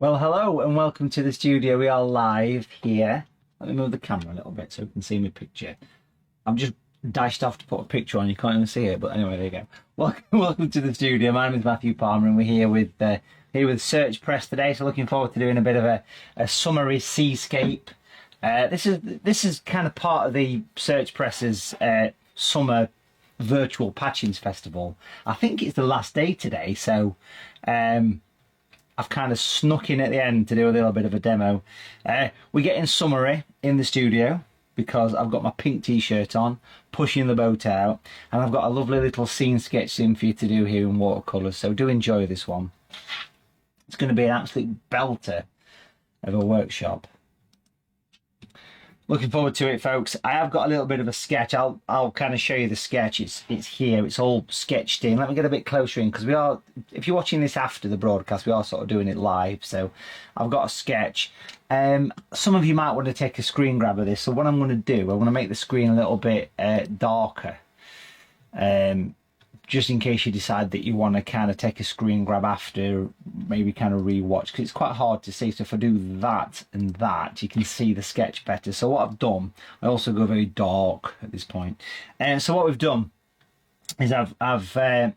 Well, hello and welcome to the studio. We are live here. Let me move the camera a little bit so you can see my picture. I'm just dashed off to put a picture on. You can't even see it, but anyway, there you go. Welcome to the studio. My name is Matthew Palmer, and we're here with Search Press today. So looking forward to doing a bit of a summery seascape. This is kind of part of the Search Press's summer virtual patchings festival. I think it's the last day today, so. I've kind of snuck in at the end to do a little bit of a demo. We're getting summery in the studio because I've got my pink t-shirt on, pushing the boat out, and I've got a lovely little scene sketch sim for you to do here in watercolours, so do enjoy this one. It's going to be an absolute belter of a workshop. Looking forward to it, folks. I have got a little bit of a sketch. I'll kind of show you the sketch. It's here. It's all sketched in. Let me get a bit closer in because we are. If you're watching this after the broadcast, we are sort of doing it live. So I've got a sketch. Some of you might want to take a screen grab of this. So what I'm going to do, I want to make the screen a little bit darker. Just in case you decide that you want to kind of take a screen grab after, maybe kind of re-watch, because it's quite hard to see. So if I do that and that, you can see the sketch better. So what I've done, I also go very dark at this point. And so what we've done is I've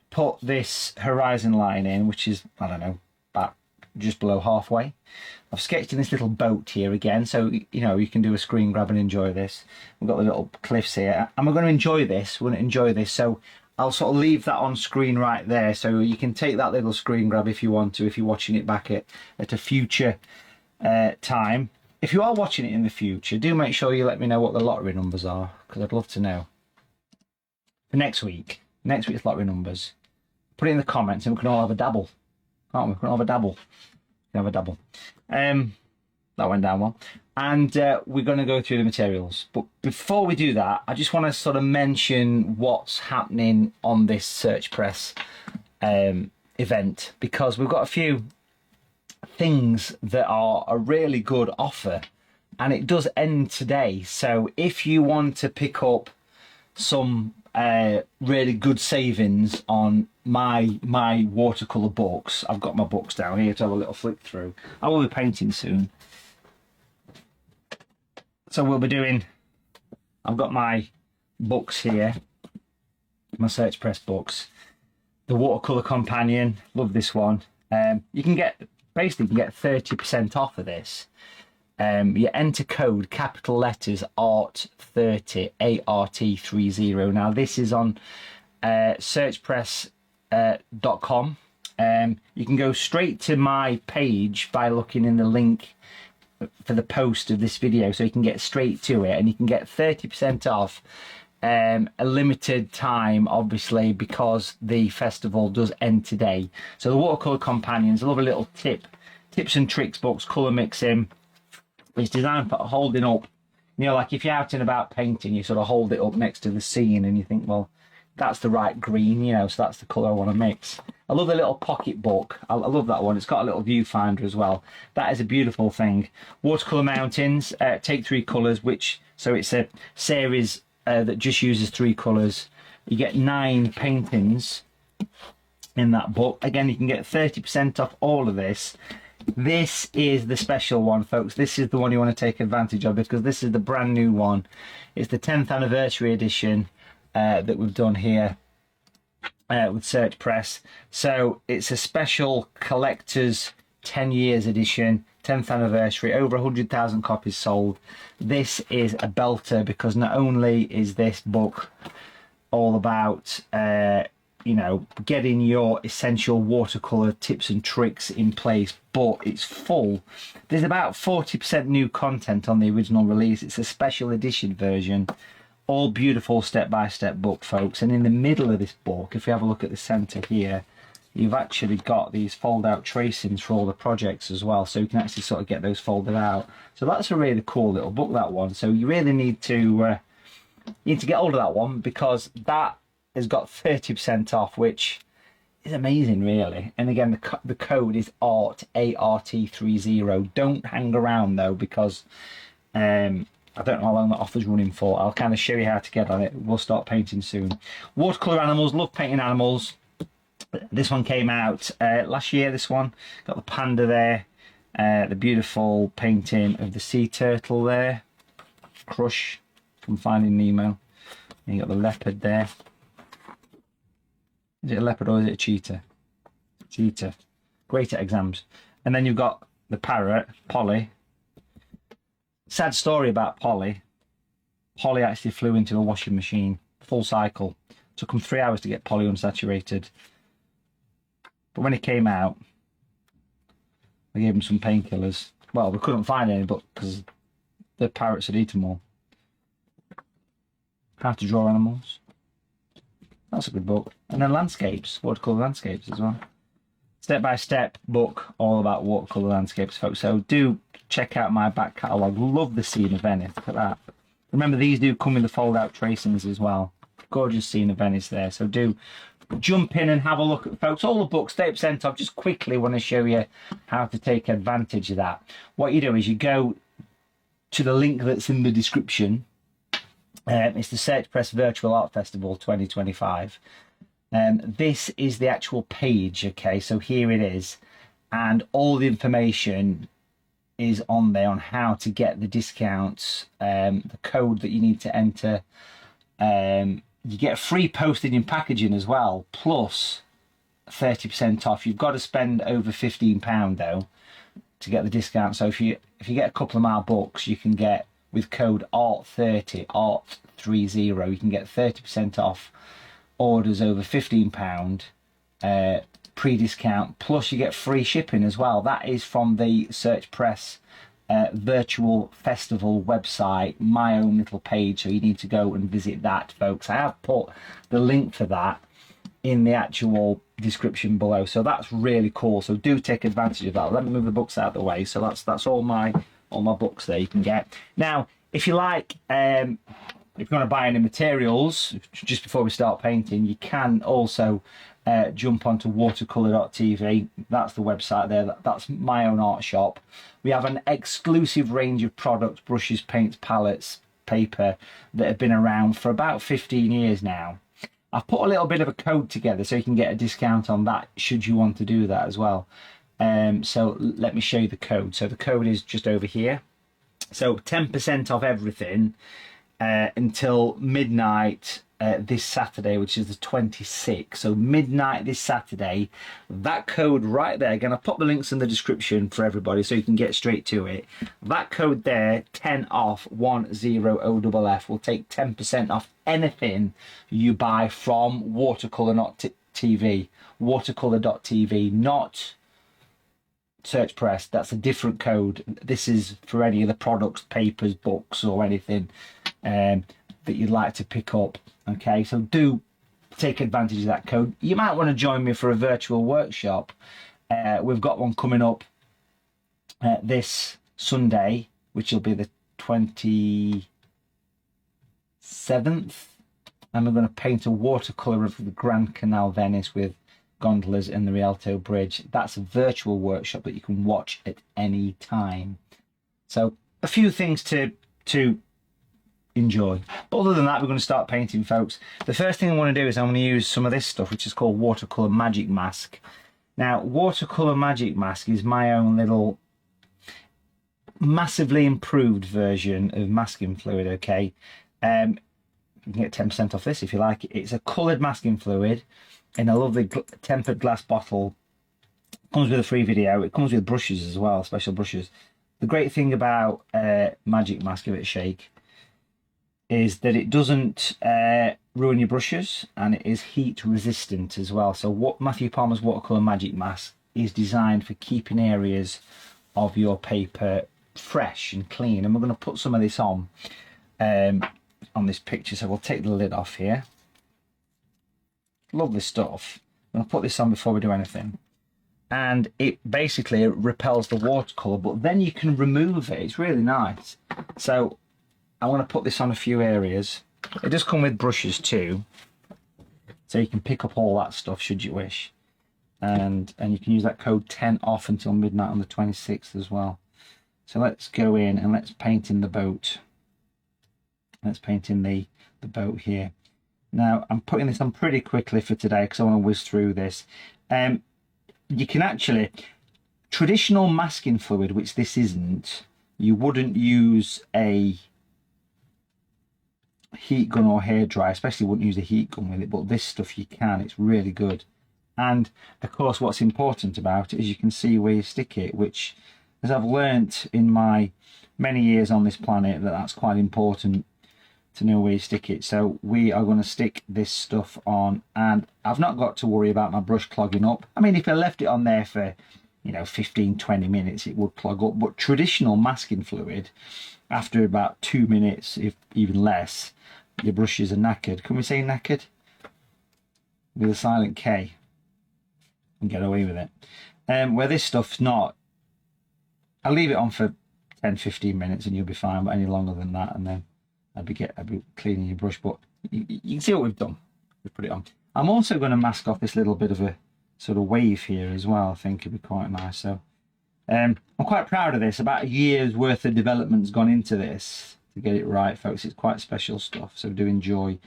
put this horizon line in, which is, I don't know, about just below halfway. I've sketched in this little boat here again, so you know you can do a screen grab and enjoy this. We've got the little cliffs here, and we're going to enjoy this. We're going to enjoy this. So I'll sort of leave that on screen right there, so you can take that little screen grab if you want to, if you're watching it back at a future time. If you are watching it in the future, do make sure you let me know what the lottery numbers are, because I'd love to know. For next week's lottery numbers, put it in the comments and we can all have a dabble, can't we? We can all have a dabble. We can have a dabble. That went down well. And we're going to go through the materials. But before we do that, I just want to sort of mention what's happening on this Search Press event, because we've got a few things that are a really good offer, and it does end today. So if you want to pick up some really good savings on my watercolour books, I've got my books down here to have a little flick through. I will be painting soon. So we'll be doing, I've got my books here, my Search Press books. The Watercolour Companion, love this one. You can get, basically you can get 30% off of this. You enter code capital letters ART30, ART30. Now this is on searchpress.com. You can go straight to my page by looking in the link for the post of this video, so you can get straight to it, and you can get 30% off a limited time, obviously, because the festival does end today. So the Watercolour Companions, a lovely little tips and tricks books, colour mixing. It's designed for holding up, you know, like if you're out and about painting, you sort of hold it up next to the scene and you think, well, that's the right green, you know, so that's the colour I want to mix. I love the little pocket book. I love that one. It's got a little viewfinder as well. That is a beautiful thing. Watercolour Mountains, take 3 colours, so it's a series that just uses 3 colours. You get 9 paintings in that book. Again, you can get 30% off all of this. This is the special one, folks. This is the one you want to take advantage of, because this is the brand new one. It's the 10th anniversary edition that we've done here with Search Press. So it's a special collector's 10 years edition, 10th anniversary, over 100,000 copies sold. This is a belter, because not only is this book all about you know, getting your essential watercolour tips and tricks in place, but it's full. There's about 40% new content on the original release. It's a special edition version. All beautiful step-by-step book, folks. And in the middle of this book, if you have a look at the centre here, you've actually got these fold-out tracings for all the projects as well, so you can actually sort of get those folded out. So that's a really cool little book, that one. So you really need to get hold of that one, because that has got 30% off, which is amazing, really. And again, the code is ART, ART30. Don't hang around though, because I don't know how long that offer's running for. I'll kind of show you how to get on it. We'll start painting soon. Watercolour animals, love painting animals. This one came out last year, this one. Got the panda there. The beautiful painting of the sea turtle there, Crush from Finding Nemo. And you got the leopard there. Is it a leopard or is it a cheetah? Cheetah. Great at exams. And then you've got the parrot, Polly. Sad story about Polly. Polly actually flew into a washing machine, full cycle. Took them 3 hours to get Polly unsaturated. But when he came out, they gave him some painkillers. Well, we couldn't find any, but because the parrots had eaten them all. How to Draw Animals. That's a good book. And then landscapes, watercolour landscapes as well. Step-by-step book all about watercolour landscapes, folks. So do check out my back catalogue. Love the scene of Venice. Look at that. Remember, these do come with the fold-out tracings as well. Gorgeous scene of Venice there. So do jump in and have a look at, folks. All the books, 30% off. Just quickly want to show you how to take advantage of that. What you do is you go to the link that's in the description. It's the Search Press Virtual Art Festival 2025. This is the actual page, okay, so here it is, and all the information is on there on how to get the discounts, the code that you need to enter. You get free postage and packaging as well, plus 30% off. You've got to spend over £15 though to get the discount. So if you get a couple of my books, you can get, with code ART30, ART30, you can get 30% off orders over £15 pre-discount, plus you get free shipping as well. That is from the Search Press virtual festival website, my own little page, so you need to go and visit that, folks. I have put the link for that in the actual description below, so that's really cool. So do take advantage of that. Let me move the books out of the way. So that's all my books there you can get. Now, if you like, if you're going to buy any materials just before we start painting, you can also jump onto watercolour.tv. That's the website there. That's my own art shop. We have an exclusive range of products, brushes, paints, palettes, paper that have been around for about 15 years now. I've put a little bit of a code together so you can get a discount on that should you want to do that as well. So let me show you the code. So the code is just over here. So 10% off everything until midnight this Saturday, which is the 26th. So midnight this Saturday. That code right there, again, I'll pop the links in the description for everybody so you can get straight to it. That code there, 10 off 10OFF, will take 10% off anything you buy from Watercolour.tv. Watercolour.tv, not Search Press. That's a different code. This is for any of the products, papers, books, or anything that you'd like to pick up. Okay, so do take advantage of that code. You might want to join me for a virtual workshop. We've got one coming up this Sunday, which will be the 27th, and we're going to paint a watercolour of the Grand Canal, Venice, with gondolas and the Rialto Bridge. That's a virtual workshop that you can watch at any time. So a few things to enjoy. But other than that, we're going to start painting, folks. The first thing I want to do is I'm going to use some of this stuff, which is called Watercolour Magic Mask. Now, Watercolour Magic Mask is my own little massively improved version of masking fluid, okay? You can get 10% off this if you like. It's a coloured masking fluid in a lovely tempered glass bottle. It comes with a free video. It comes with brushes as well, special brushes. The great thing about Magic Mask, give it a shake, is that it doesn't ruin your brushes, and it is heat resistant as well. So what Matthew Palmer's Watercolour Magic Mask is designed for keeping areas of your paper fresh and clean. And we're going to put some of this on this picture. So we'll take the lid off here. Lovely stuff. I'm going to put this on before we do anything. And it basically repels the watercolour, but then you can remove it. It's really nice. So I want to put this on a few areas. It does come with brushes too, so you can pick up all that stuff should you wish. And you can use that code 10 off until midnight on the 26th as well. So let's go in and let's paint in the boat. Let's paint in the boat here. Now, I'm putting this on pretty quickly for today because I want to whiz through this. You can actually, traditional masking fluid, which this isn't, you wouldn't use a heat gun or hairdryer, especially wouldn't use a heat gun with it, but this stuff you can. It's really good. And of course, what's important about it is you can see where you stick it, which, as I've learnt in my many years on this planet, that's quite important to know where you stick it. So we are going to stick this stuff on, and I've not got to worry about my brush clogging up. I mean, if I left it on there for 15-20 minutes, it would clog up, but traditional masking fluid, after about 2 minutes, if even less, your brushes are knackered. Can we say knackered with a silent K and get away with it? Where this stuff's not, I'll leave it on for 10-15 minutes and you'll be fine, but any longer than that, and then I'd be cleaning your brush. But you can see what we've done. We've put it on. I'm also going to mask off this little bit of a sort of wave here as well. I think it'd be quite nice. So I'm quite proud of this. About a year's worth of development's gone into this to get it right, folks. It's quite special stuff. So do enjoy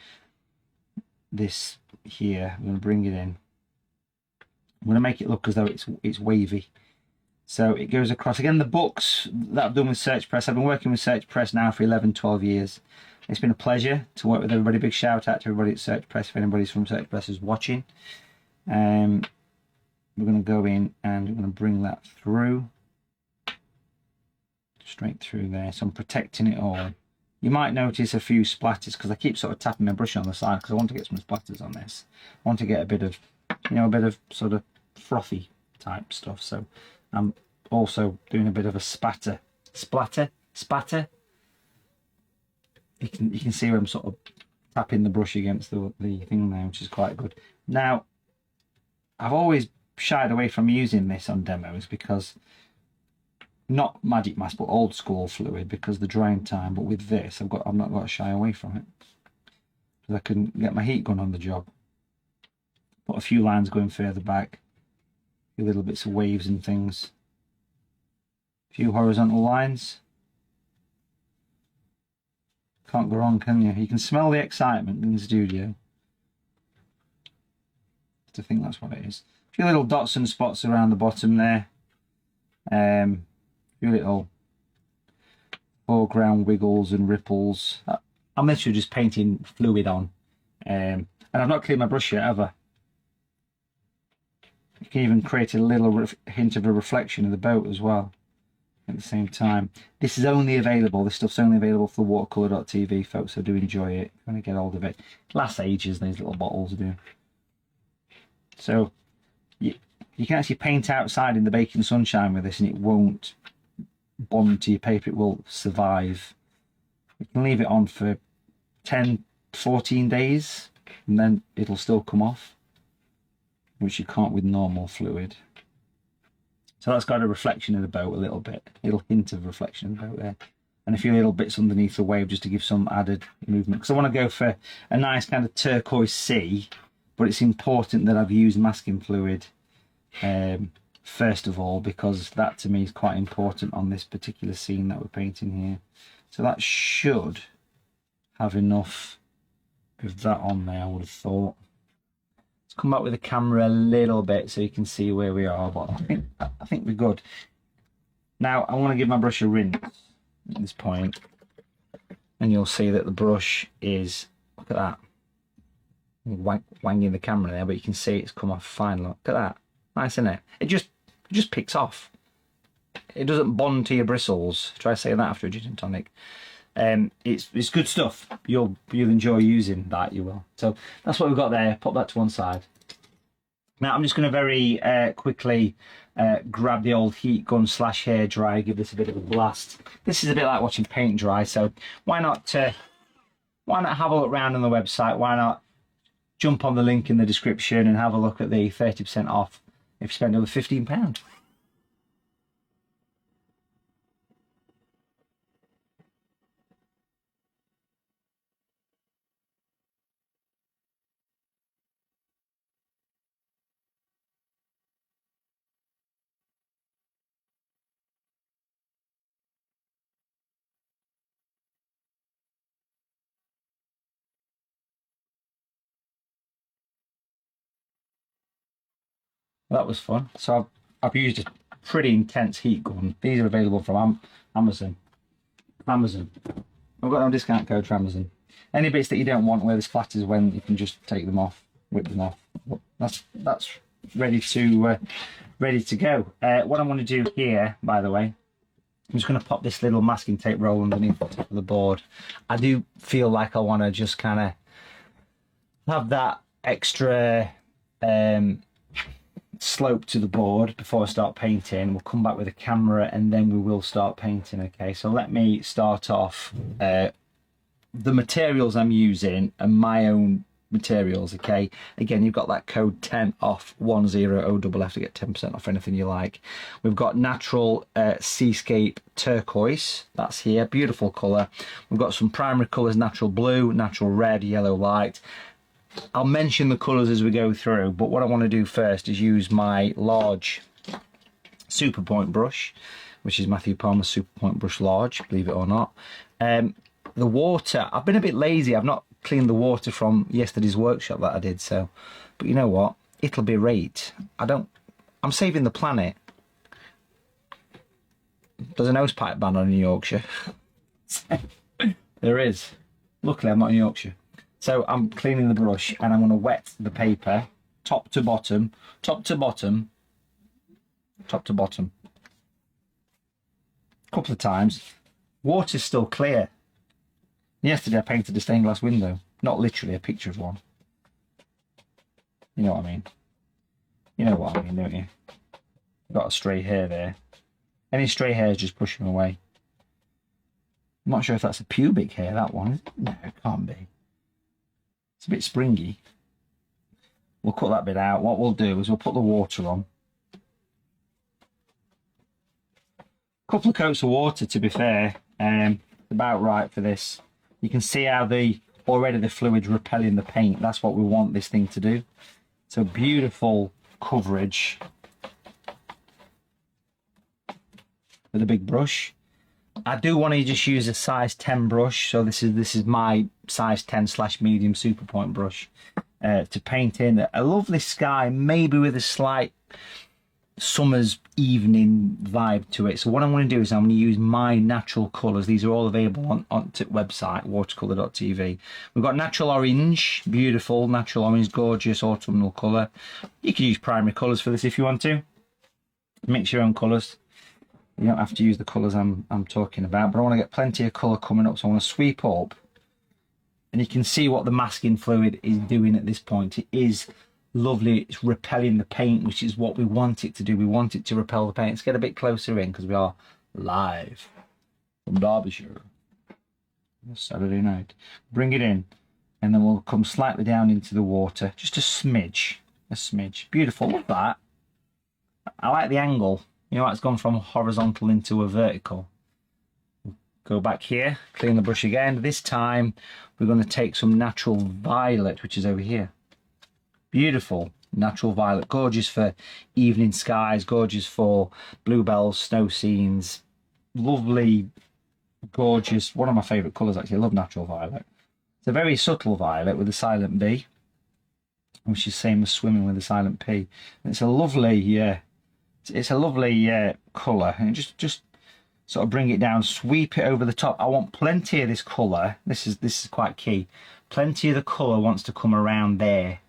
this here. I'm going to bring it in. I'm going to make it look as though it's wavy. So it goes across. Again, the books that I've done with Search Press, I've been working with Search Press now for 11-12 years. It's been a pleasure to work with everybody. Big shout out to everybody at Search Press, if anybody's from Search Press is watching. We're going to go in and we're going to bring that through. Straight through there. So I'm protecting it all. You might notice a few splatters because I keep sort of tapping my brush on the side because I want to get some splatters on this. I want to get a bit of, a bit of sort of frothy type stuff. So I'm also doing a bit of a spatter. Spatter. You can see where I'm sort of tapping the brush against the thing there, which is quite good. Now, I've always shied away from using this on demos because, not Magic Mask, but old school fluid, because the drying time. But with this, I've not got to shy away from it because I can get my heat gun on the job. Put a few lines going further back. A few little bits of waves and things. A few horizontal lines. Can't go wrong, can you? You can smell the excitement in the studio. I think that's what it is. A few little dots and spots around the bottom there. A few little foreground wiggles and ripples. I'm literally just painting fluid on. And I've not cleaned my brush yet, have I? You can even create a little hint of a reflection of the boat as well at the same time. This is only available, this stuff's only available for watercolour.tv, folks, so do enjoy it. If you want to get hold of it. It lasts ages, these little bottles do. So you can actually paint outside in the baking sunshine with this and it won't bond to your paper, it will survive. You can leave it on for 10-14 days and then it'll still come off, which you can't with normal fluid. So that's got a reflection of the boat a little bit, a little hint of reflection of the boat there, and a few little bits underneath the wave just to give some added movement, because I want to go for a nice kind of turquoise sea, but it's important that I've used masking fluid first of all, because that to me is quite important on this particular scene that we're painting here. So that should have enough of that on there, I would have thought. Let's come back with the camera a little bit so you can see where we are, but I think we're good. Now I want to give my brush a rinse at this point, and you'll see that the brush is, look at that, wanging the camera there, but you can see it's come off fine. Look at that, nice, isn't it? It just picks off. It doesn't bond to your bristles. Try saying that after a gin and tonic. It's good stuff. You'll enjoy using that, you will. So that's what we've got there. Pop that to one side. Now I'm just going to very quickly grab the old heat gun / hair dryer, give this a bit of a blast. This is a bit like watching paint dry, so why not have a look around on the website? Why not jump on the link in the description and have a look at the 30% off if you spend over £15. That was fun. So I've used pretty intense heat gun. These are available from Amazon. I've got no discount code for Amazon. Any bits that you don't want where the splatters when you can just take them off, whip them off. That's ready to go. What I'm going to do here, by the way, I'm just going to pop this little masking tape roll underneath the top of the board. I do feel like I want to just kind of have that extra slope to the board before I start painting. We'll come back with a camera and then we will start painting. Okay, so let me start off. The materials I'm using are my own materials. Okay, again, you've got that code 10 off 10OFF to get 10% off anything you like. We've got natural Seascape turquoise, that's here, beautiful color. We've got some primary colors, natural blue, natural red, yellow light. I'll mention the colors as we go through, but what I want to do first is use my large Super Point brush, which is Matthew Palmer's Super Point brush large, believe it or not. The water, I've been a bit lazy. I've not cleaned the water from yesterday's workshop that I did, so, but you know what? It'll be right. I'm saving the planet. There's an hosepipe ban on in Yorkshire. There is. Luckily, I'm not in Yorkshire. So I'm cleaning the brush and I'm going to wet the paper top to bottom, top to bottom, top to bottom. A couple of times. Water's still clear. Yesterday I painted a stained glass window. Not literally, a picture of one. You know what I mean? You know what I mean, don't you? Got a stray hair there. Any stray hairs, just push them away. I'm not sure if that's a pubic hair, that one. No, it can't be. It's a bit springy. We'll cut that bit out. What we'll do is we'll put the water on. A couple of coats of water, to be fair, about right for this. You can see how already the fluid's repelling the paint. That's what we want this thing to do. So beautiful coverage with a big brush. I do want to just use a size 10 brush. So this is my size 10/medium Super Point brush to paint in a lovely sky, maybe with a slight summer's evening vibe to it. So what I'm going to do is I'm going to use my natural colours. These are all available on the website, watercolour.tv. We've got natural orange, beautiful natural orange, gorgeous autumnal colour. You can use primary colours for this if you want to. Mix your own colours. You don't have to use the colours I'm talking about, but I want to get plenty of colour coming up, so I want to sweep up. And you can see what the masking fluid is doing at this point. It is lovely. It's repelling the paint, which is what we want it to do. We want it to repel the paint. Let's get a bit closer in because we are live from Derbyshire. Saturday night. Bring it in, and then we'll come slightly down into the water. Just a smidge. A smidge. Beautiful. Look at that. I like the angle. You know, it's gone from horizontal into a vertical. Go back here, clean the brush again. This time we're going to take some natural violet, which is over here. Beautiful natural violet, gorgeous for evening skies, gorgeous for bluebells, snow scenes. Lovely, gorgeous, one of my favourite colours actually. I love natural violet. It's a very subtle violet with a silent B, which is same as swimming with a silent P. And it's a lovely, it's a lovely colour, and just sort of bring it down, sweep it over the top. I want plenty of this colour. This is quite key. Plenty of the colour wants to come around there,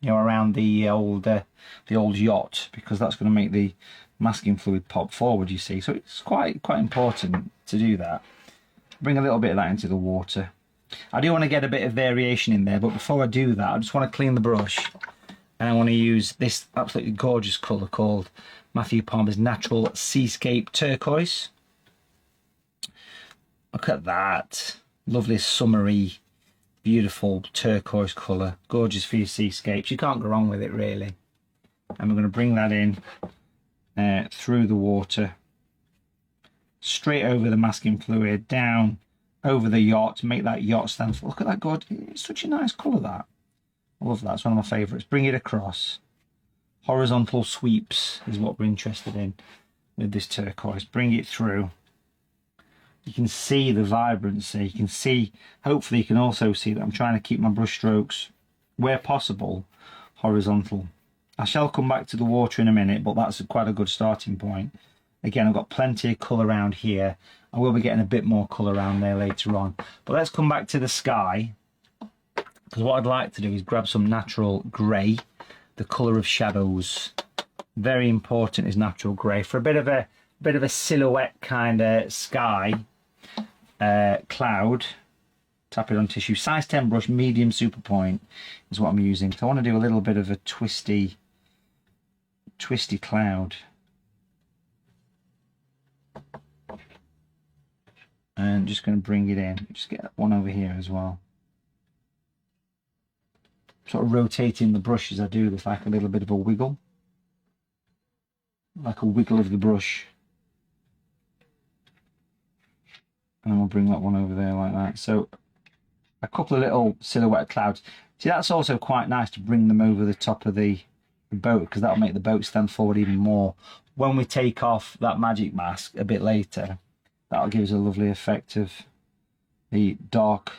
you know, around the old yacht, because that's going to make the masking fluid pop forward. You see, so it's quite important to do that. Bring a little bit of that into the water. I do want to get a bit of variation in there, but before I do that, I just want to clean the brush, and I want to use this absolutely gorgeous colour called Matthew Palmer's Natural Seascape Turquoise. Look at that. Lovely summery, beautiful turquoise colour. Gorgeous for your seascapes. You can't go wrong with it, really. And we're going to bring that in through the water, straight over the masking fluid, down over the yacht, make that yacht stand for. Look at that, God. It's such a nice colour, that. I love that. It's one of my favourites. Bring it across. Horizontal sweeps is what we're interested in with this turquoise. Bring it through. You can see the vibrancy. You can see, hopefully you can also see that I'm trying to keep my brush strokes, where possible, horizontal. I shall come back to the water in a minute, but that's quite a good starting point. Again, I've got plenty of colour around here. I will be getting a bit more colour around there later on. But let's come back to the sky, because what I'd like to do is grab some natural grey, the colour of shadows. Very important is natural grey for a bit of a silhouette kind of sky cloud. Tap it on tissue. Size 10 brush, medium super point is what I'm using. So I want to do a little bit of a twisty cloud. And just going to bring it in. Just get one over here as well. Sort of rotating the brush as I do this, like a little bit of a wiggle. Like a wiggle of the brush. And then we'll bring that one over there like that. So a couple of little silhouette clouds. See, that's also quite nice to bring them over the top of the boat, because that'll make the boat stand forward even more. When we take off that magic mask a bit later, that'll give us a lovely effect of the dark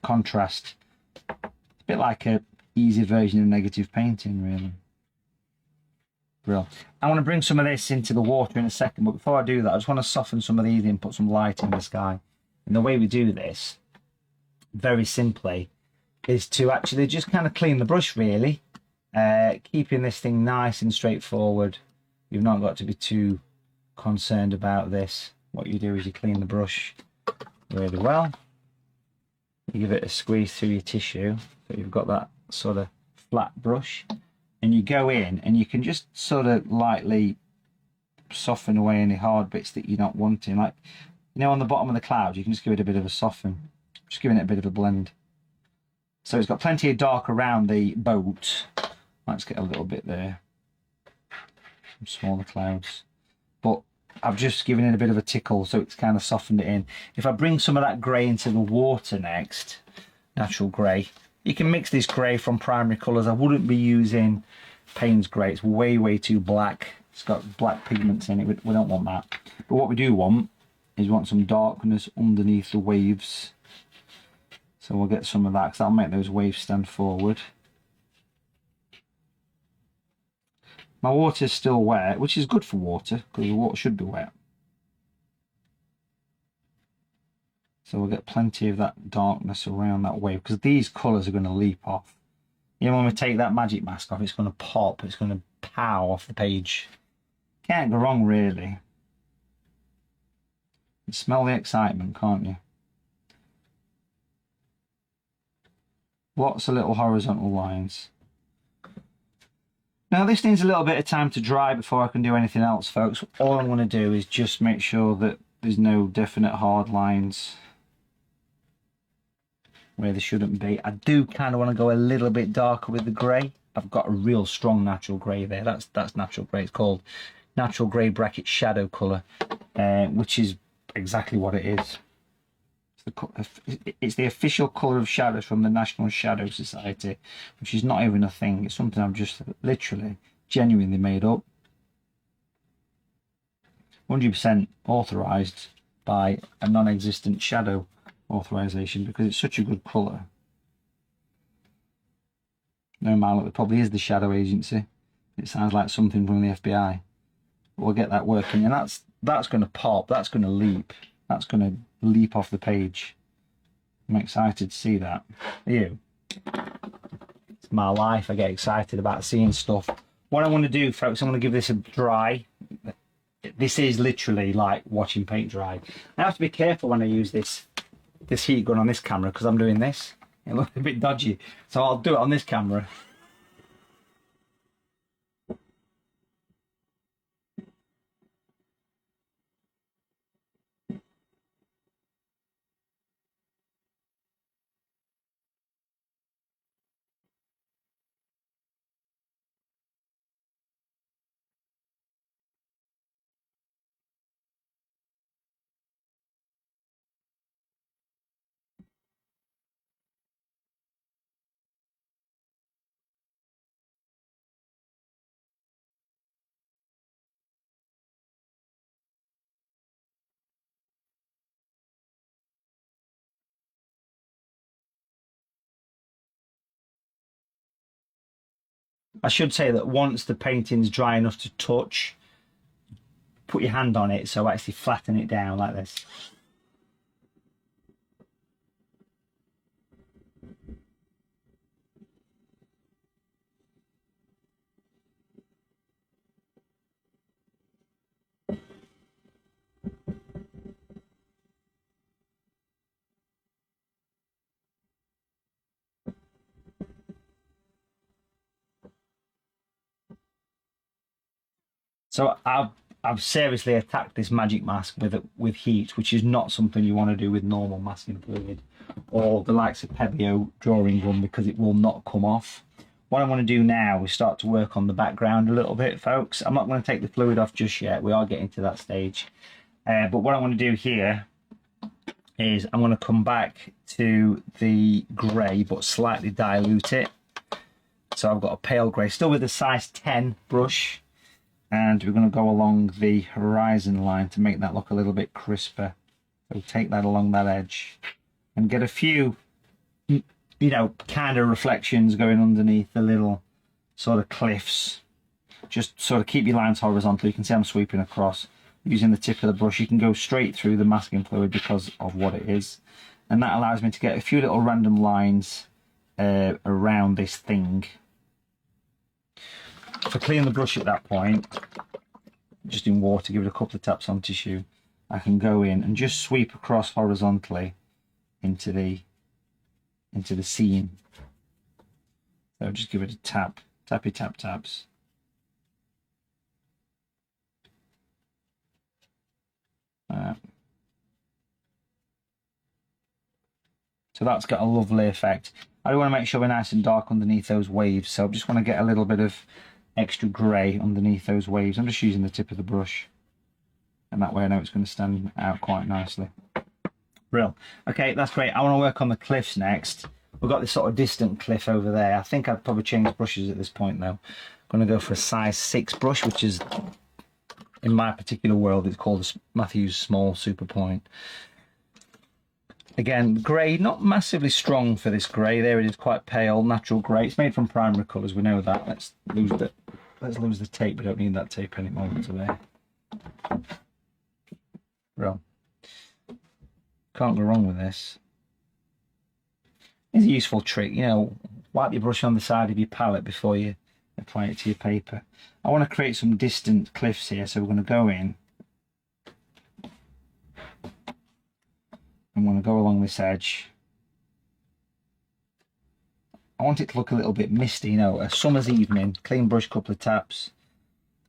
contrast. It's a bit like a easy version of negative painting, really. Real. I want to bring some of this into the water in a second, but before I do that, I just want to soften some of these and put some light in the sky. And the way we do this, very simply, is to actually just kind of clean the brush, really. Keeping this thing nice and straightforward. You've not got to be too concerned about this. What you do is you clean the brush really well. You give it a squeeze through your tissue, so you've got that sort of flat brush. And you go in and you can just sort of lightly soften away any hard bits that you're not wanting. Like, you know, on the bottom of the cloud, you can just give it a bit of a soften. Just giving it a bit of a blend. So it's got plenty of dark around the boat. Let's get a little bit there. Some smaller clouds. But I've just given it a bit of a tickle, so it's kind of softened it in. If I bring some of that grey into the water next, natural grey, you can mix this grey from primary colours. I wouldn't be using Payne's grey. It's way too black. It's got black pigments in it. We don't want that. But what we do want is some darkness underneath the waves. So we'll get some of that, because that'll make those waves stand forward. My water's still wet, which is good for water, because the water should be wet. So we'll get plenty of that darkness around that wave, because these colours are going to leap off. You know, when we take that magic mask off, it's going to pop, it's going to pow off the page. Can't go wrong, really. You smell the excitement, can't you? Lots of little horizontal lines. Now this needs a little bit of time to dry before I can do anything else, folks. All I'm going to do is just make sure that there's no definite hard lines where there shouldn't be. I do kind of want to go a little bit darker with the grey. I've got a real strong natural grey there. That's natural grey. It's called natural grey bracket shadow colour, which is exactly what it is. It's the official colour of shadows from the National Shadow Society, which is not even a thing. It's something I've just literally, genuinely made up. 100% authorised by a non-existent shadow authorisation, because it's such a good colour. No matter, it probably is the shadow agency. It sounds like something from the FBI. We'll get that working, and that's going to pop. That's going to leap. That's going to leap off the page. I'm excited to see that. Are you? It's my life. I get excited about seeing stuff. What I want to do, folks, I'm going to give this a dry. This is literally like watching paint dry. I have to be careful when I use this heat gun on this camera, because I'm doing this. It looks a bit dodgy. So I'll do it on this camera. I should say that once the painting's dry enough to touch, put your hand on it, so actually flatten it down like this. So I've seriously attacked this magic mask with heat, which is not something you want to do with normal masking fluid or the likes of Pebeo drawing gum, because it will not come off. What I want to do now is start to work on the background a little bit, folks. I'm not going to take the fluid off just yet. We are getting to that stage. But what I want to do here is I'm going to come back to the grey, but slightly dilute it. So I've got a pale grey, still with a size 10 brush. And we're going to go along the horizon line to make that look a little bit crisper. So take that along that edge and get a few, you know, kind of reflections going underneath the little sort of cliffs. Just sort of keep your lines horizontal. You can see I'm sweeping across using the tip of the brush. You can go straight through the masking fluid because of what it is. And that allows me to get a few little random lines around this thing. For cleaning the brush at that point, just in water, give it a couple of taps on tissue, I can go in and just sweep across horizontally into the scene. So just give it a tap, tappy tap taps. So that's got a lovely effect. I do want to make sure we're nice and dark underneath those waves, so I just want to get a little bit of extra grey underneath those waves. I'm just using the tip of the brush, and that way I know it's going to stand out quite nicely. Brill. Okay, that's great. I want to work on the cliffs next. We've got this sort of distant cliff over there. I think I'd probably change brushes at this point though. I'm going to go for a size 6 brush, which is, in my particular world, it's called a Matthews Small Super Point. Again, grey, not massively strong for this grey. There it is, quite pale, natural grey. It's made from primary colours, we know that. Let's lose the tape. We don't need that tape anymore today. Well, can't go wrong with this. It's a useful trick, you know, wipe your brush on the side of your palette before you apply it to your paper. I want to create some distant cliffs here, so we're going to go in. I want to go along this edge. I want it to look a little bit misty, you know, a summer's evening, clean brush, couple of taps.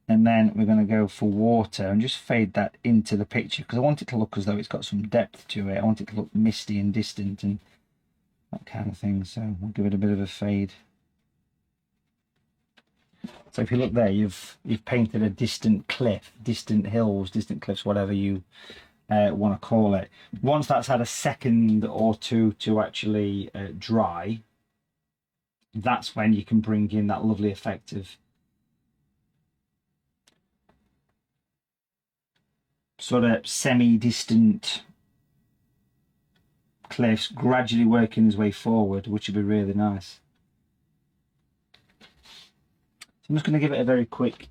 And then we're going to go for water and just fade that into the picture, because I want it to look as though it's got some depth to it. I want it to look misty and distant and that kind of thing. So we'll give it a bit of a fade. So if you look there, you've painted a distant cliff, distant hills, distant cliffs, whatever you want to call it. Once that's had a second or two to actually dry, that's when you can bring in that lovely effect of sort of semi-distant cliffs gradually working his way forward, which would be really nice. So I'm just going to give it a very quick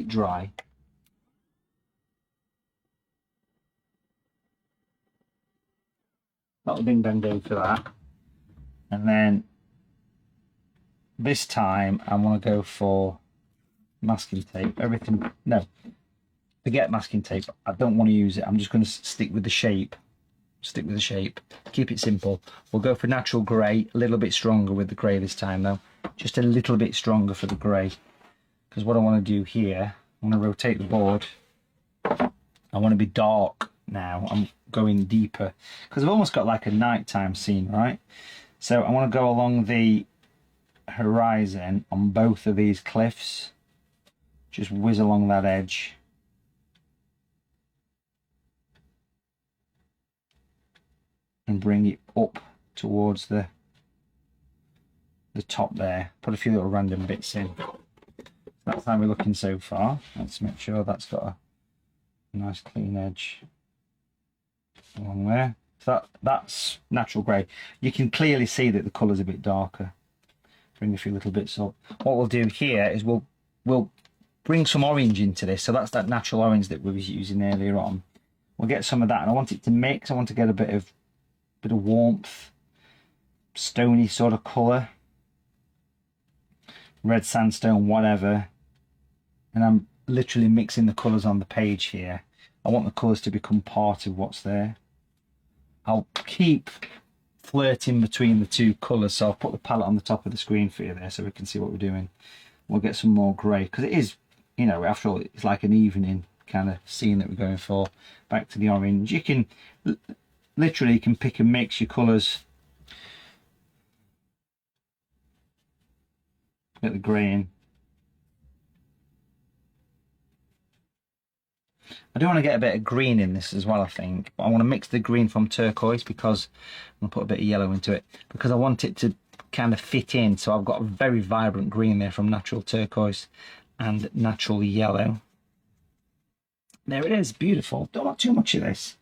dry. That'll bing bang go for that. And then this time I want to go for masking tape. Everything, no, forget masking tape. I don't want to use it. I'm just going to stick with the shape. Stick with the shape. Keep it simple. We'll go for natural grey, a little bit stronger with the grey this time though. Just a little bit stronger for the grey. Because what I want to do here, I want to rotate the board. I want to be dark now. I'm going deeper because I've almost got like a nighttime scene, right? So I want to go along the horizon on both of these cliffs. Just whiz along that edge. And bring it up towards the top there. Put a few little random bits in. That's how we're looking so far. Let's make sure that's got a nice clean edge along there. So that's natural grey. You can clearly see that the colour's a bit darker. bring a few little bits up. What we'll do here is we'll bring some orange into this. So that's that natural orange that we was using earlier on. We'll get some of that, and I want it to mix. I want to get a bit of warmth, stony sort of colour, red sandstone, whatever. And I'm literally mixing the colours on the page here. I want the colours to become part of what's there. I'll keep flirting between the two colours, so I'll put the palette on the top of the screen for you there so we can see what we're doing. We'll get some more grey, because it is, you know, after all, it's like an evening kind of scene that we're going for. Back to the orange. You can literally pick and mix your colours. Get the grey in. I do want to get a bit of green in this as well, I think. But I want to mix the green from turquoise, because I'm going to put a bit of yellow into it, because I want it to kind of fit in. So I've got a very vibrant green there from natural turquoise and natural yellow. There it is, beautiful. Don't want too much of this.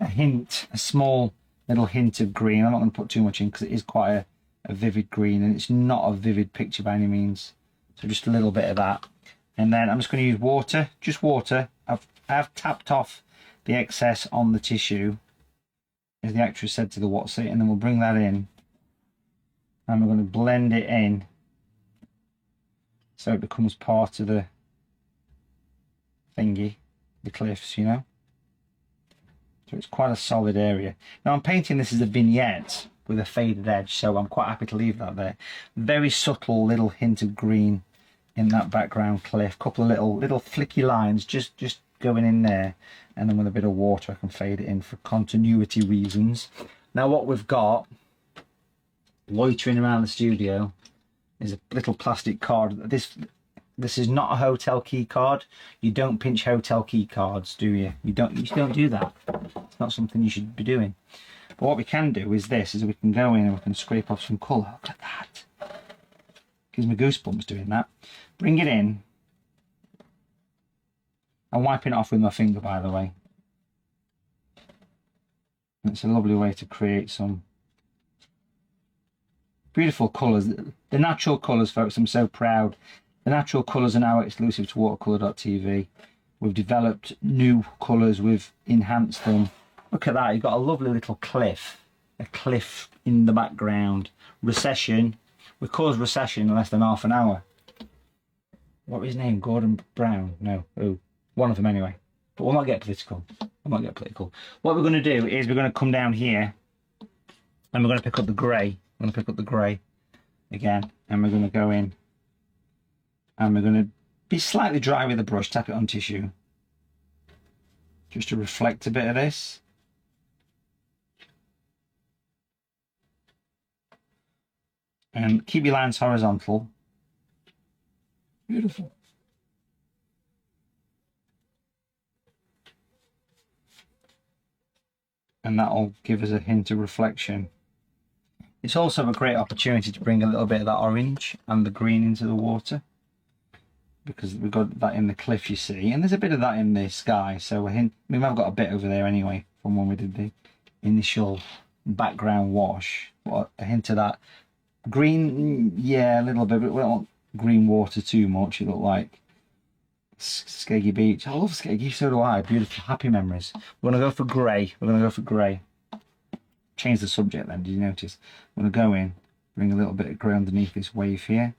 A small little hint of green. I'm not going to put too much in because it is quite a vivid green, and it's not a vivid picture by any means. So just a little bit of that. And then I'm just going to use water, just water. I've tapped off the excess on the tissue, as the actress said to the what's it, and then we'll bring that in. And we're going to blend it in so it becomes part of the thingy, the cliffs, you know. So it's quite a solid area. Now I'm painting this as a vignette with a faded edge, so I'm quite happy to leave that there. Very subtle little hint of green in that background cliff. Couple of little flicky lines just going in there, and then with a bit of water I can fade it in for continuity reasons. Now what we've got loitering around the studio is a little plastic card. This is not a hotel key card. You don't pinch hotel key cards, do you? You just don't do that. It's not something you should be doing. But what we can do is this, is we can go in and we can scrape off some colour. Look at that. Gives me goosebumps doing that. Bring it in. I'm wiping it off with my finger, by the way. And it's a lovely way to create some beautiful colours. The natural colours, folks, I'm so proud. The natural colours are now exclusive to watercolour.tv. We've developed new colours, we've enhanced them. Look at that, you've got a lovely little cliff. A cliff in the background. Recession. We caused recession in less than half an hour. What was his name? Gordon Brown? No. Oh, one of them anyway. But we'll not get political. We'll not get political. What we're going to do is we're going to come down here and we're going to pick up the grey. I'm going to pick up the grey again, and we're going to go in and we're going to be slightly dry with the brush, tap it on tissue just to reflect a bit of this. And keep your lines horizontal. Beautiful. And that'll give us a hint of reflection. It's also a great opportunity to bring a little bit of that orange and the green into the water, because we've got that in the cliff, you see, and there's a bit of that in the sky. So I've got a bit over there anyway from when we did the initial background wash. What a hint of that green, yeah, a little bit, but we don't want green water too much. It looked like Skeggy Beach. I love Skeggy, so do I. Beautiful, happy memories. We're gonna go for grey. We're gonna go for grey. Change the subject then, did you notice? I'm gonna go in, bring a little bit of grey underneath this wave here.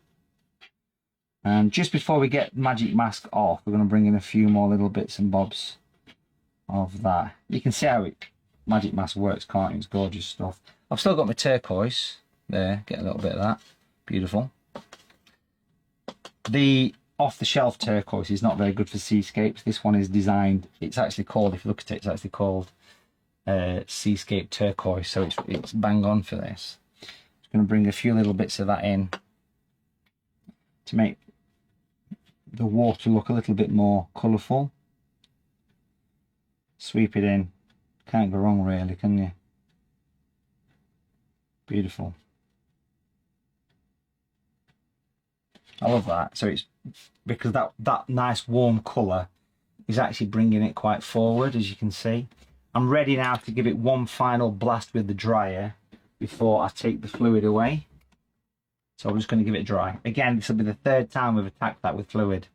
And just before we get Magic Mask off, we're gonna bring in a few more little bits and bobs of that. You can see how Magic Mask works, can't you? It's gorgeous stuff. I've still got my turquoise there, get a little bit of that. Beautiful. The off-the-shelf turquoise is not very good for seascapes. This one is designed, it's actually called, if you look at it, it's actually called Seascape turquoise, so it's bang on for this. Just going to bring a few little bits of that in to make the water look a little bit more colourful. Sweep it in. Can't go wrong really, can you? Beautiful. I love that. So it's because that nice warm colour is actually bringing it quite forward, as you can see. I'm ready now to give it one final blast with the dryer before I take the fluid away. So I'm just going to give it a dry. Again, this will be the third time we've attacked that with fluid.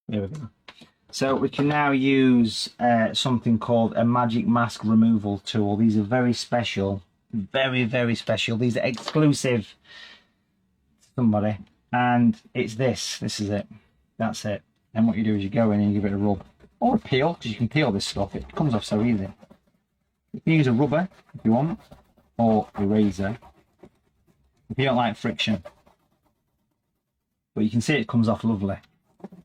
There we go. So we can now use something called a magic mask removal tool. These are very special, very, very special. These are exclusive to somebody. And it's this is it. That's it. And what you do is you go in and you give it a rub. Or a peel, because you can peel this stuff. It comes off so easy. You can use a rubber if you want, or a razor if you don't like friction. But you can see it comes off lovely.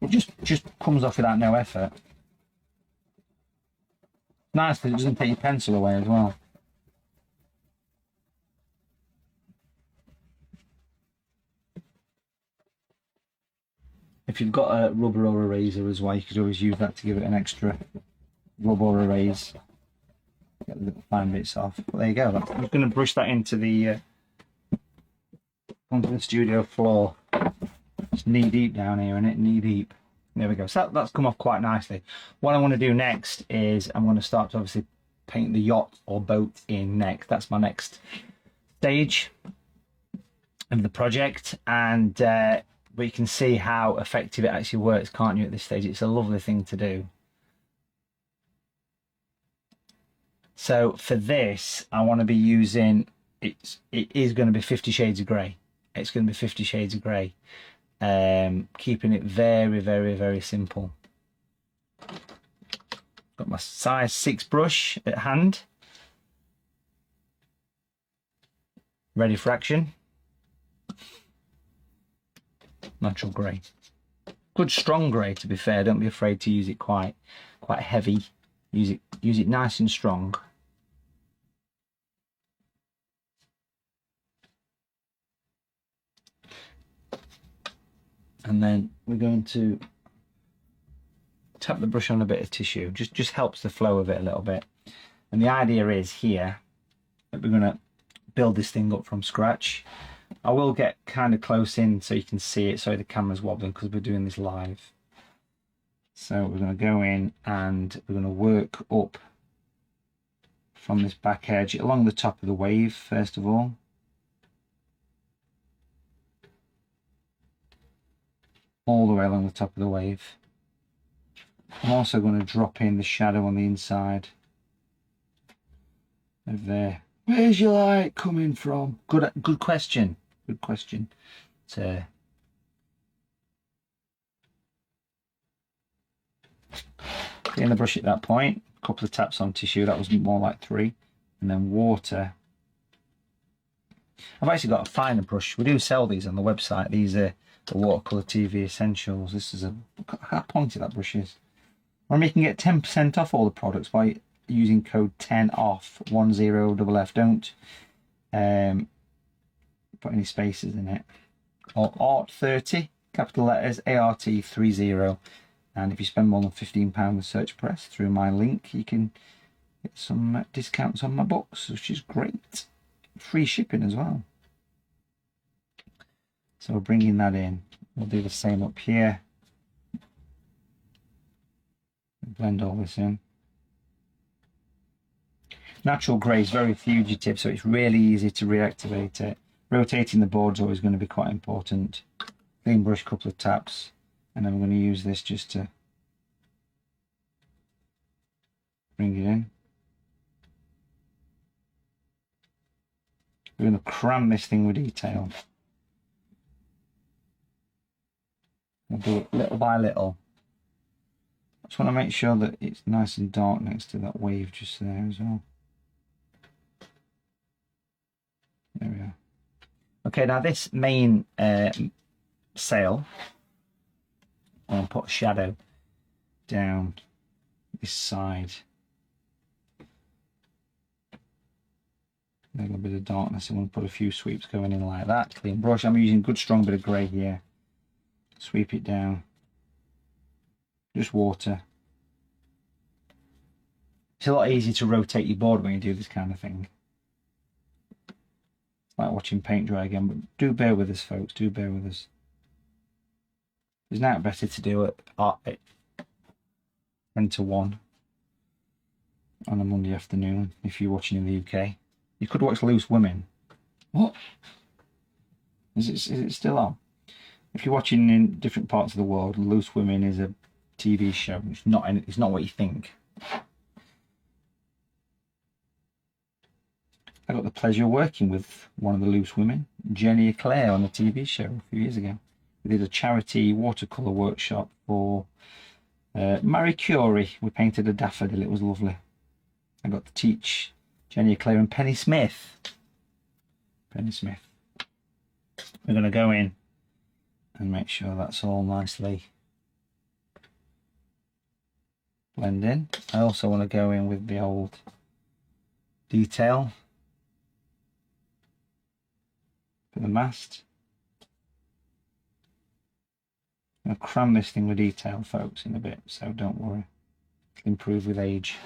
It just comes off without no effort. Nice because it doesn't take your pencil away as well. If you've got a rubber or a razor as well, you could always use that to give it an extra rub or a raise. Get the little fine bits off. But there you go. I'm just going to brush that into the onto the studio floor. It's knee deep down here, isn't it? Knee deep. There we go. So that's come off quite nicely. What I want to do next is I'm going to start to obviously paint the yacht or boat in next. That's my next stage of the project, and we can see how effective it actually works, can't you, at this stage? It's a lovely thing to do. So for this, I want to be using, it is going to be 50 Shades of Grey. It's going to be 50 Shades of Grey. Keeping it very, very, very simple. Got my size 6 brush at hand. Ready for action. Natural grey. Good strong grey, to be fair. Don't be afraid to use it quite heavy. Use it nice and strong. And then we're going to tap the brush on a bit of tissue. Just helps the flow of it a little bit. And the idea is here that we're going to build this thing up from scratch. I will get kind of close in so you can see it. Sorry, the camera's wobbling because we're doing this live. So we're going to go in and we're going to work up from this back edge along the top of the wave first of all. All the way along the top of the wave. I'm also going to drop in the shadow on the inside of there. Where's your light coming from? Good question. Good question. So clean the brush at that point. A couple of taps on tissue. That was more like 3. And then water. I've actually got a finer brush. We do sell these on the website. These are the Watercolour TV Essentials. This is look how pointy that brush is. Remember, you can get 10% off all the products by using code 10OFF 10FF. Don't put any spaces in it. Or ART30, capital letters, ART30. And if you spend more than £15 with Search Press through my link, you can get some discounts on my books, which is great. Free shipping as well. So we're bringing that in. We'll do the same up here. Blend all this in. Natural grey is very fugitive, so it's really easy to reactivate it. Rotating the board is always going to be quite important. Clean brush, couple of taps, and then I'm going to use this just to bring it in. We're going to cram this thing with detail. We'll do it little by little. I just want to make sure that it's nice and dark next to that wave just there as well. There we are. Okay, now this main sail, I'll put a shadow down this side. A little bit of darkness. I want to put a few sweeps going in like that. Clean brush. I'm using a good strong bit of grey here. Sweep it down. Just water. It's a lot easier to rotate your board when you do this kind of thing. It's like watching paint dry again, but do bear with us, folks. Do bear with us. It's now better to do it at 10 to 1 on a Monday afternoon if you're watching in the UK. You could watch Loose Women. What? Is it still on? If you're watching in different parts of the world, Loose Women is a TV show. It's not what you think. I got the pleasure of working with one of the Loose Women, Jenny Eclair, on a TV show a few years ago. We did a charity watercolour workshop for Marie Curie. We painted a daffodil. It was lovely. I got to teach Jenny Eclair and Penny Smith. Penny Smith. We're going to go in and make sure that's all nicely blend in. I also want to go in with the old detail for the mast. I'll cram this thing with detail, folks, in a bit, so don't worry. It'll improve with age.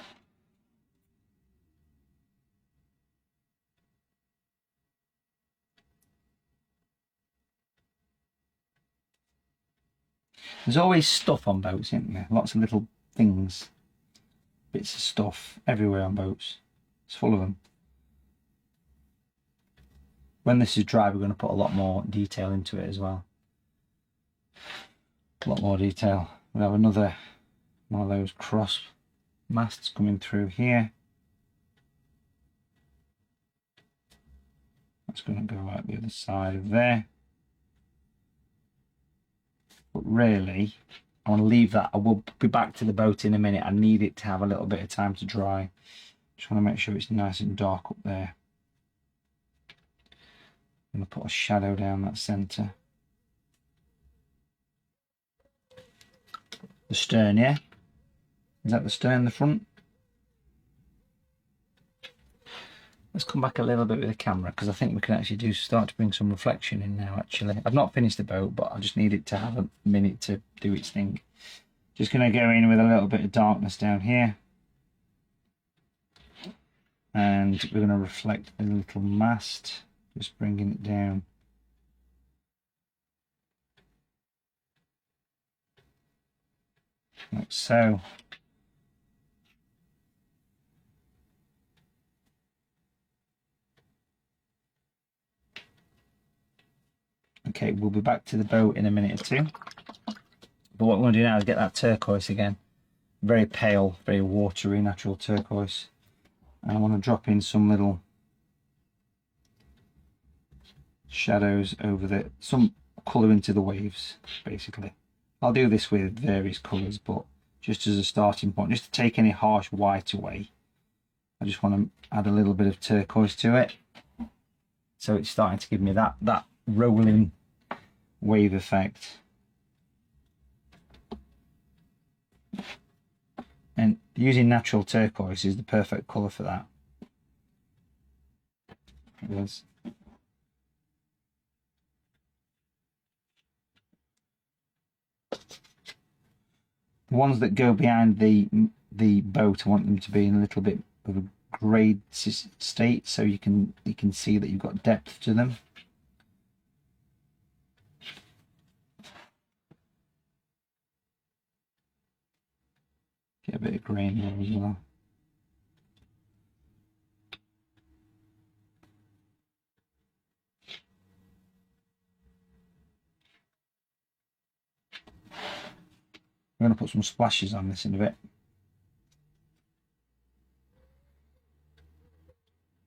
There's always stuff on boats, isn't there? Lots of little things, bits of stuff everywhere on boats. It's full of them. When this is dry, we're going to put a lot more detail into it as well. A lot more detail. We'll have another one of those cross masts coming through here. That's going to go out the other side of there. But really, I want to leave that. I will be back to the boat in a minute. I need it to have a little bit of time to dry. Just want to make sure it's nice and dark up there. I'm going to put a shadow down that centre. The stern, yeah? Is that the stern, the front? Let's come back a little bit with the camera, because I think we can actually start to bring some reflection in now, actually. I've not finished the boat, but I just need it to have a minute to do its thing. Just going to go in with a little bit of darkness down here. And we're going to reflect the little mast, just bringing it down. Like so. Okay, we'll be back to the boat in a minute or two. But what we're going to do now is get that turquoise again. Very pale, very watery, natural turquoise. And I want to drop in some little shadows over some colour into the waves, basically. I'll do this with various colours, but just as a starting point, just to take any harsh white away, I just want to add a little bit of turquoise to it. So it's starting to give me that rolling wave effect. And using natural turquoise is the perfect colour for that. It is. The ones that go behind the boat, I want them to be in a little bit of a greyed state, so you can see that you've got depth to them. Get a bit of grey in here as well. I'm going to put some splashes on this in a bit.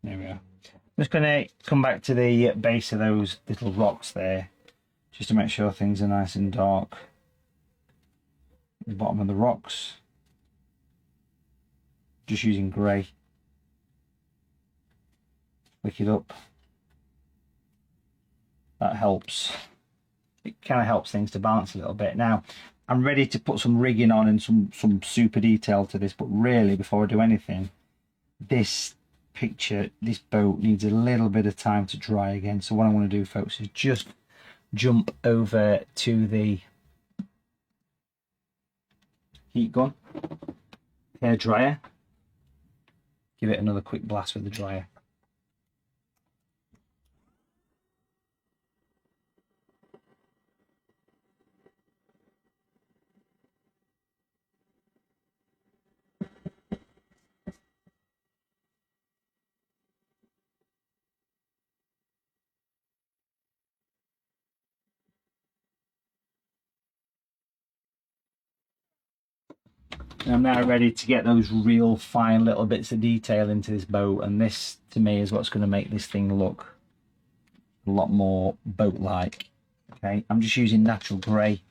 There we are. I'm just going to come back to the base of those little rocks there, just to make sure things are nice and dark. The bottom of the rocks. Just using grey. Flick it up. That helps. It kind of helps things to balance a little bit. Now, I'm ready to put some rigging on and some super detail to this, but really, before I do anything, this picture, this boat needs a little bit of time to dry again. So what I want to do, folks, is just jump over to the heat gun, hair dryer. Give it another quick blast with the dryer. And I'm now ready to get those real fine little bits of detail into this boat, and this to me is what's going to make this thing look a lot more boat-like. Okay, I'm just using natural grey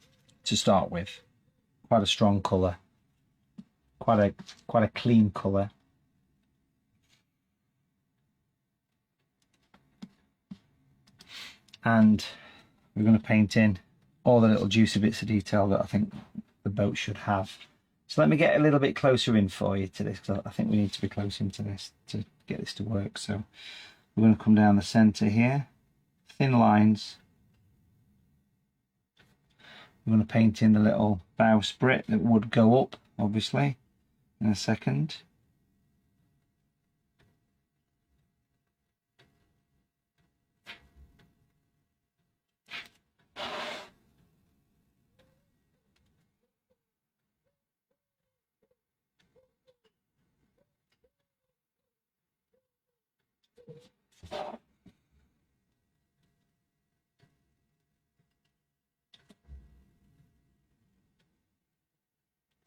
to start with. Quite a strong colour, quite a clean colour. And we're going to paint in all the little juicy bits of detail that I think the boat should have. So let me get a little bit closer in for you to this, because I think we need to be close into this to get this to work. So we're going to come down the centre here, thin lines. We're going to paint in the little bow sprit that would go up, obviously, in a second.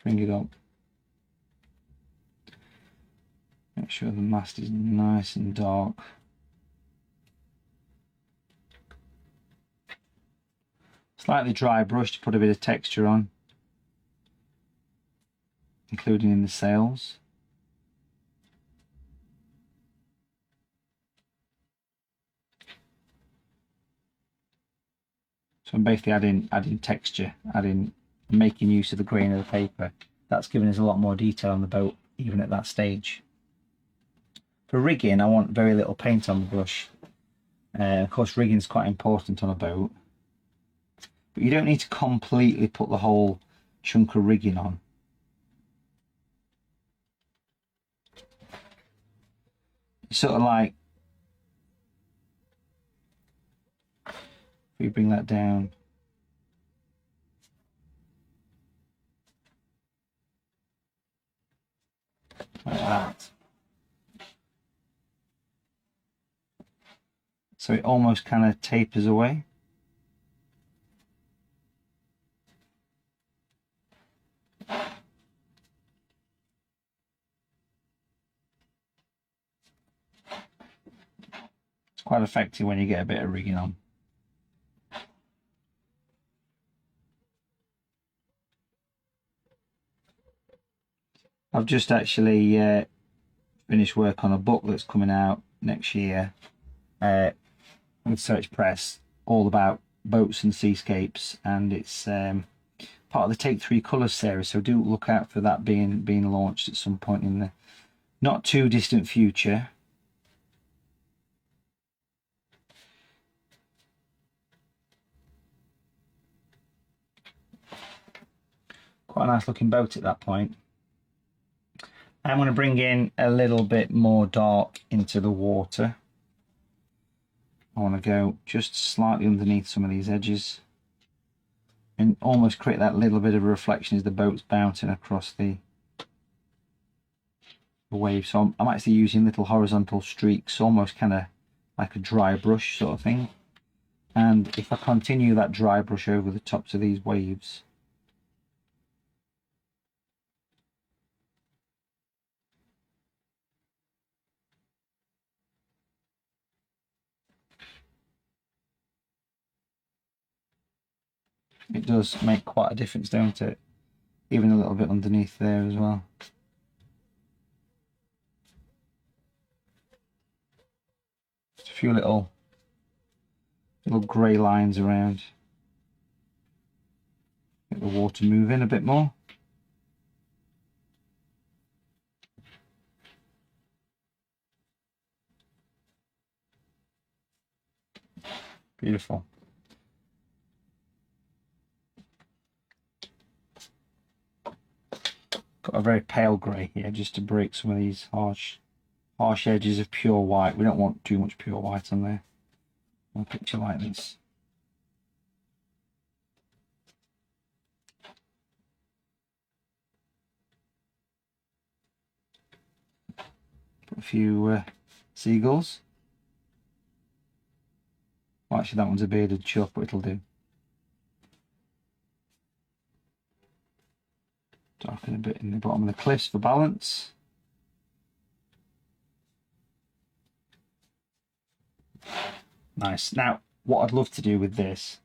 Bring it up. Make sure the mast is nice and dark. Slightly dry brush to put a bit of texture on, including in the sails. So I'm basically adding texture, making use of the grain of the paper. That's giving us a lot more detail on the boat, even at that stage. For rigging, I want very little paint on the brush. Of course, rigging is quite important on a boat, but you don't need to completely put the whole chunk of rigging on. It's sort of like, if we bring that down, like that. So it almost kind of tapers away. It's quite effective when you get a bit of rigging on. I've just actually finished work on a book that's coming out next year with Search Press, all about boats and seascapes, and it's part of the Take 3 Colours series, so do look out for that being launched at some point in the not too distant future. Quite a nice looking boat at that point. I'm going to bring in a little bit more dark into the water. I want to go just slightly underneath some of these edges and almost create that little bit of a reflection as the boat's bouncing across the wave. So I'm actually using little horizontal streaks, almost kind of like a dry brush sort of thing. And if I continue that dry brush over the tops of these waves, it does make quite a difference, don't it? Even a little bit underneath there as well. Just a few little grey lines around. Get the water moving a bit more. Beautiful. Got a very pale grey here just to break some of these harsh edges of pure white. We don't want too much pure white on there. A picture like this. Put a few seagulls. Well, actually that one's a bearded chuck, but it'll do. Darken a bit in the bottom of the cliffs for balance. Nice. Now, what I'd love to do with this,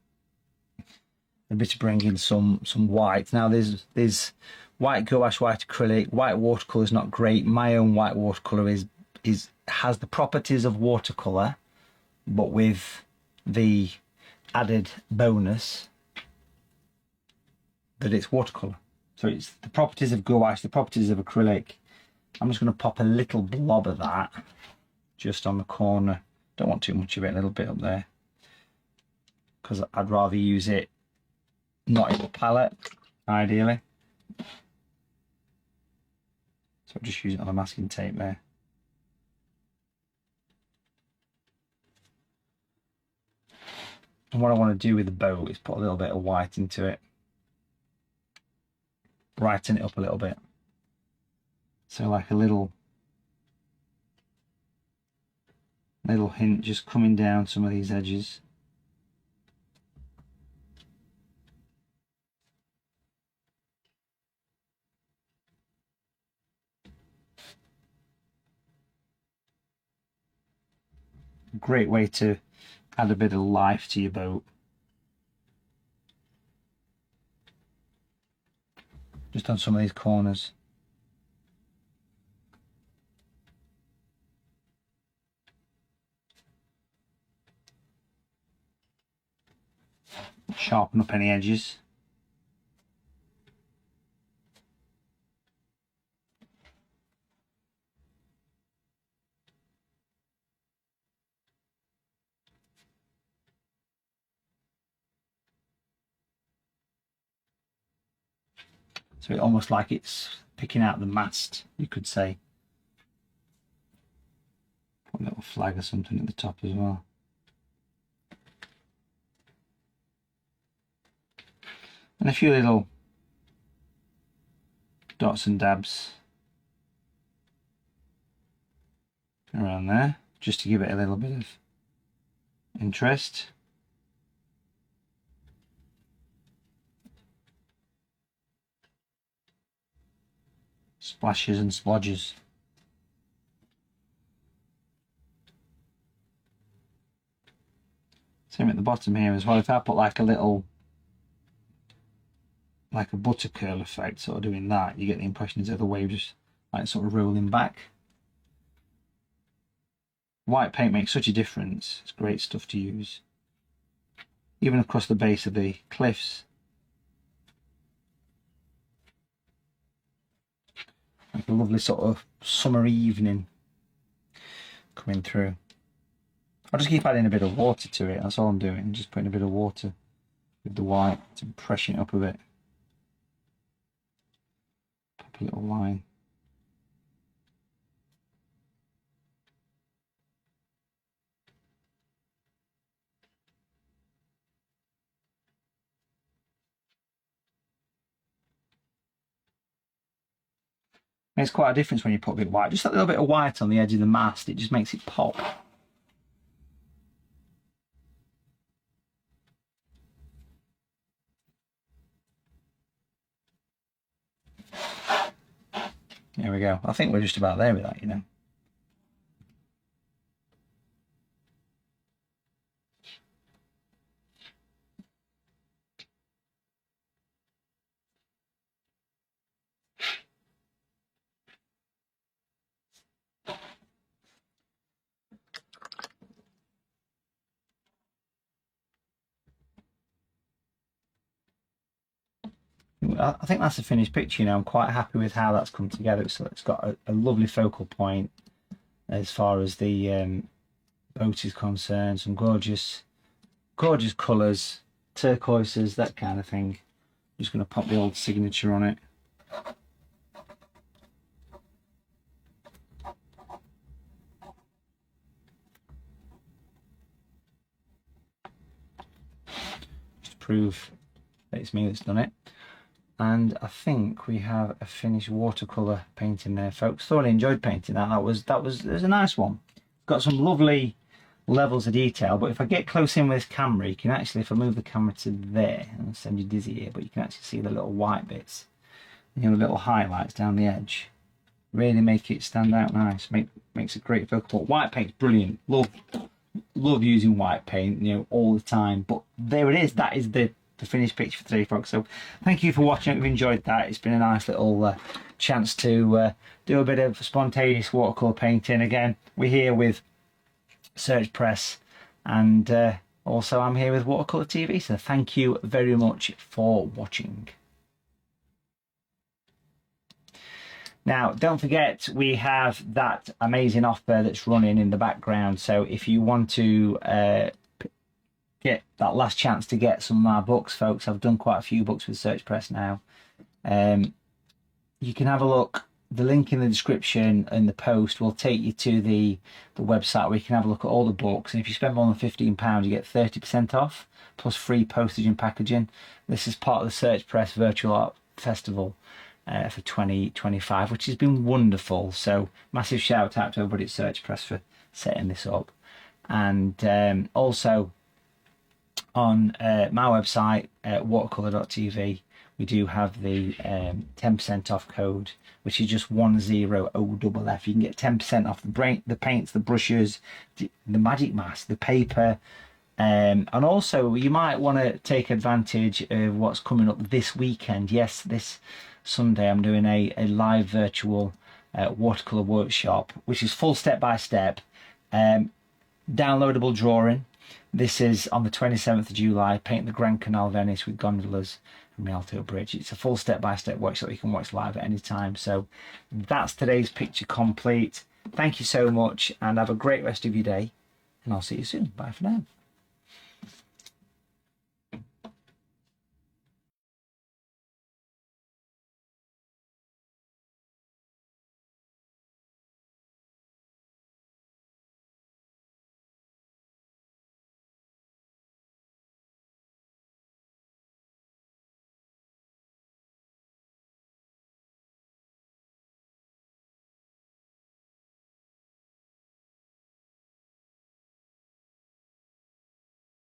a bit to bring in some white. Now, there's white gouache, white acrylic, white watercolor is not great. My own white watercolor has the properties of watercolor, but with the added bonus that it's watercolor. So it's the properties of gouache, the properties of acrylic. I'm just going to pop a little blob of that just on the corner. Don't want too much of it, a little bit up there, because I'd rather use it not in the palette, ideally. So I'll just use it on the masking tape there. And what I want to do with the boat is put a little bit of white into it. Brighten it up a little bit. So like a little hint just coming down some of these edges. Great way to add a bit of life to your boat. Just on some of these corners. Sharpen up any edges. So it's almost like it's picking out the mast, you could say. Put a little flag or something at the top as well. And a few little dots and dabs around there, just to give it a little bit of interest. Splashes and splodges. Same at the bottom here as well. If I put like a little, like a butter curl effect, sort of doing that, you get the impression as if the wave just like sort of rolling back. White paint makes such a difference. It's great stuff to use. Even across the base of the cliffs. Like a lovely sort of summer evening coming through. I'll just keep adding a bit of water to it. That's all I'm doing. Just putting a bit of water with the white to freshen it up a bit. Pop a little line. Makes quite a difference when you put a bit of white. Just a little bit of white on the edge of the mast, it just makes it pop. There we go. I think we're just about there with that, you know. I think that's a finished picture, you know. I'm quite happy with how that's come together. So it's got a lovely focal point as far as the boat is concerned. Some gorgeous colours, turquoises, that kind of thing. Just going to pop the old signature on it. prove that it's me that's done it. And I think we have a finished watercolour painting there, folks. Thoroughly enjoyed painting that. It was a nice one. Got some lovely levels of detail, but if I get close in with this camera, you can actually, if I move the camera to there, I'll send you dizzy here, but you can actually see the little white bits, you know, the little highlights down the edge. Really make it stand out nice. Makes a great focal point. White paint's brilliant. Love using white paint, you know, all the time. But there it is. That is the finished picture for today, folks. So thank you for watching. If you've enjoyed that, it's been a nice little chance to do a bit of spontaneous watercolour painting. Again, we're here with Search Press, and also I'm here with Watercolour TV. So thank you very much for watching. Now, don't forget, we have that amazing offer that's running in the background. So if you want to get that last chance to get some of my books, folks, I've done quite a few books with Search Press now. You can have a look. The link in the description and the post will take you to the website where you can have a look at all the books. And if you spend more than £15, you get 30% off plus free postage and packaging. This is part of the Search Press Virtual Art Festival for 2025, which has been wonderful. So massive shout out to everybody at Search Press for setting this up. And also on my website, watercolour.tv, we do have the 10% off code, which is just 10OFF. You can get 10% off the paints, the brushes, the magic mask, the paper, and also you might want to take advantage of what's coming up this weekend. Yes, this Sunday I'm doing a live virtual watercolour workshop, which is full step-by-step, downloadable drawing. This is on the 27th of July, paint the Grand Canal Venice with gondolas and Rialto Bridge. It's a full step-by-step workshop you can watch live at any time. So that's today's picture complete. Thank you so much, and have a great rest of your day, and I'll see you soon. Bye for now.